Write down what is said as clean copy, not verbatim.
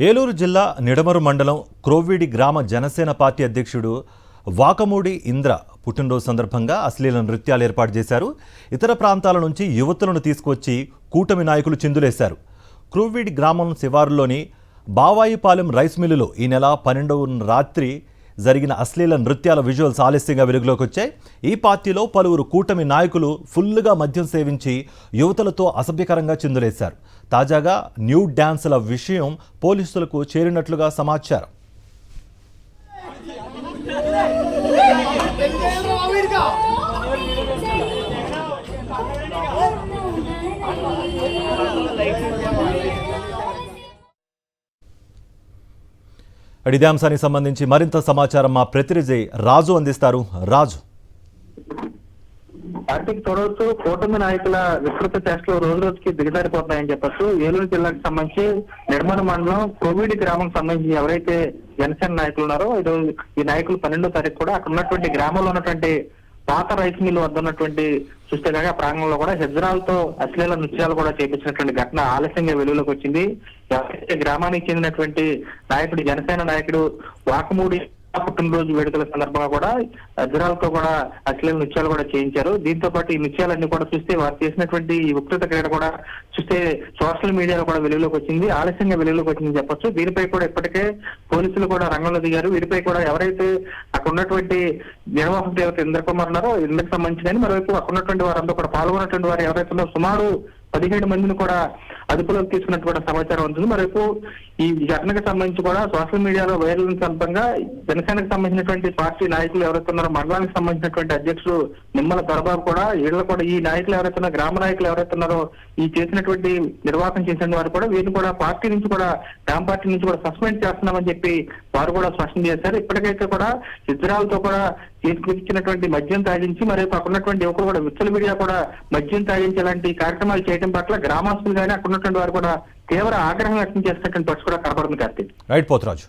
ఏలూరు జిల్లా నిడమరు మండలం క్రోవిడి గ్రామ జనసేన పార్టీ అధ్యక్షుడు వాకమూడి ఇంద్ర పుట్టినరోజు సందర్భంగా అశ్లీల నృత్యాలు ఏర్పాటు చేశారు. ఇతర ప్రాంతాల నుంచి యువతులను తీసుకొచ్చి కూటమి నాయకులు చిందులేశారు. క్రోవిడి గ్రామం శివారులోని బావాయిపాలెం రైస్ మిల్లులో ఈ నెల 12వ రాత్రి జరిగిన అశ్లీల నృత్యాల విజువల్స్ ఆలస్యంగా వెలుగులోకి వచ్చాయి. ఈ పార్టీలో పలువురు కూటమి నాయకులు ఫుల్గా మద్యం సేవించి యువతులతో అసభ్యకరంగా చిందులేశారు. తాజాగా న్యూ డ్యాన్సుల విషయం పోలీసులకు చేరినట్లుగా సమాచారం. ఇదే అంశానికి సంబంధించి మరింత సమాచారం మా ప్రతినిధి రాజు అందిస్తారు. రాజు, పార్టీకి తొడవుతూ కూటమి నాయకుల విస్తృత చేష్టలు రోజు రోజుకి దిగజారిపోతున్నాయని చెప్పొచ్చు. ఏలూరు జిల్లాకు సంబంధించి నిర్మల మండలం కోవిడి గ్రామం సంబంధించి ఎవరైతే జనసేన నాయకులు ఉన్నారో ఈ నాయకులు 12వ తారీఖు కూడా అక్కడ ఉన్నటువంటి గ్రామంలో ఉన్నటువంటి పాత రైస్ మిల్లు వద్ద ఉన్నటువంటి చూస్తే కనుక ప్రాంగణంలో కూడా హెజ్రాలతో అశ్లీల నృత్యాలు కూడా చేపించినటువంటి ఘటన ఆలస్యంగా వెలుగులోకి వచ్చింది. ఎవరైతే గ్రామానికి చెందినటువంటి నాయకుడు జనసేన నాయకుడు వాకమూడి పుట్టినరోజు వేడుకల సందర్భంగా కూడా హెజ్రాలతో కూడా అశ్లీల నృత్యాలు కూడా చేయించారు. దీంతో పాటు ఈ నృత్యాలన్నీ కూడా చూస్తే వారు చేసినటువంటి ఈ వికృత క్రీడ కూడా చూస్తే సోషల్ మీడియాలో కూడా వెలుగులోకి వచ్చింది, ఆలస్యంగా వెలుగులోకి వచ్చిందని చెప్పొచ్చు. దీనిపై కూడా ఇప్పటికే పోలీసులు కూడా రంగంలో దిగారు. వీరిపై కూడా ఎవరైతే అక్కడ ఉన్నటువంటి నిర్వాహక దేవత ఇంద్రకుమార్ ఉన్నారో ఇందుకు సంబంధించి మరోవైపు అక్కడ ఉన్నటువంటి వారందరూ కూడా పాల్గొన్నటువంటి వారు ఎవరైతే ఉన్నారో సుమారు 17 మందిని కూడా అదుపులోకి తీసుకున్నట్టు కూడా సమాచారం ఉంటుంది. మరోవైపు ఈ ఘటనకు సంబంధించి కూడా సోషల్ మీడియాలో వైరల్ సందర్భంగా జనసేనకు సంబంధించినటువంటి పార్టీ నాయకులు ఎవరైతే ఉన్నారో మండలానికి సంబంధించినటువంటి అధ్యక్షుడు నిమ్మల దొరబాబు కూడా వీళ్ళు కూడా ఈ నాయకులు ఎవరైతే ఉన్నారో గ్రామ నాయకులు ఎవరైతే ఉన్నారో ఈ చేసినటువంటి నిర్వాహకం చేసిన వారు కూడా వీరిని కూడా పార్టీ నుంచి కూడా గ్రామ పార్టీ నుంచి కూడా సస్పెండ్ చేస్తున్నామని చెప్పి వారు కూడా స్పష్టం చేశారు. ఇప్పటికైతే కూడా ఇజ్రాయల్తో కూడా తీసుకొచ్చినటువంటి మద్యం తాగించి మరోవైపు అక్కడ ఉన్నటువంటి యువకులు కూడా విచ్చల మీడియా కూడా మద్యం తాగించి ఇలాంటి కార్యక్రమాలు చేయడం పట్ల గ్రామస్తులు కానీ అక్కడ ఉన్నటువంటి వారు కూడా తీవ్ర ఆగ్రహం వ్యక్తం చేసినటువంటి పరిస్థితి కూడా కనబడుతుంది. కార్తీక్, రైట్ పోతురాజు.